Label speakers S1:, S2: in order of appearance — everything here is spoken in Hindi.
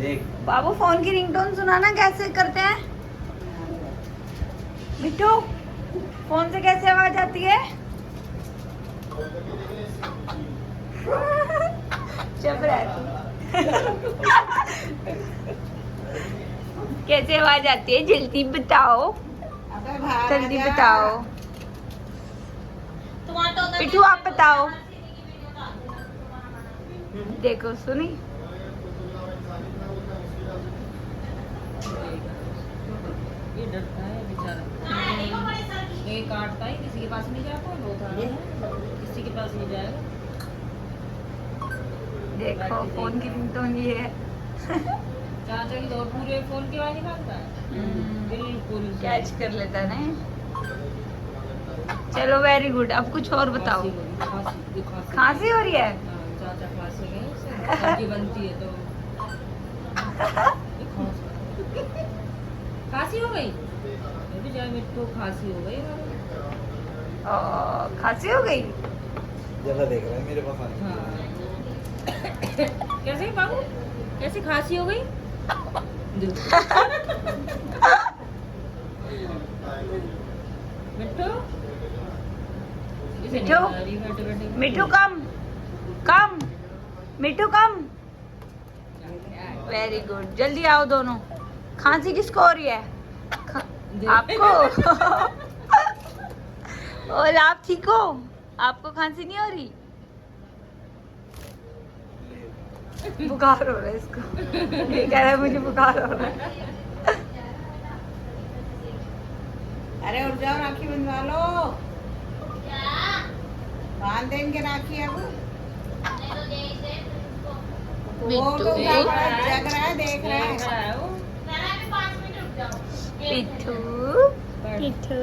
S1: देख
S2: बाबू फोन की रिंगटोन सुनाना कैसे करते हैं? मिट्टू फोन से कैसे आवाज आती है? चुप रह तू। कैसे आवाज आती है? जल्दी बताओ, जल्दी बताओ। पिट्ठू आप बताओ। देखो सुनी।
S3: ये डरता है बेचारा, ये काटता है, किसी के पास नहीं जाता, बहुत है, किसी के पास नहीं जाएगा।
S2: देखो फोन की रिंगटोन ये है।
S3: चाचा की दौड़ पूरे फोन की आवाज निकालता है, बिल्कुल
S2: कैच कर लेता है ना। चलो वेरी गुड। अब कुछ और बताओ। खांसी हो रही है?
S3: चाचा खांसी गई, सब्जी बनती है तो खांसी हो गई, अभी जाए मिट्टू खांसी हो गई हमारे।
S2: खांसी हो गई।
S1: ज्यादा देख रहा है मेरे पास आने
S3: हाँ। कैसे बाबू, कैसे खांसी हो गई? मिट्टू
S2: मिट्टू कम कम, मिट्टू कम। वेरी गुड, जल्दी आओ दोनों। खांसी किसको हो रही है? आपको। और आप ठीक हो? आपको खांसी नहीं हो रही? बुखार हो रहा है इसको। ये कह रहा है मुझे बुखार हो रहा है।
S4: अरे उठ जाओ, राखी बंधवा लो। बांध देंगे राखी अब। वो तो जग रहा है, देख रहा है।
S2: पिट्ठू पिट्ठू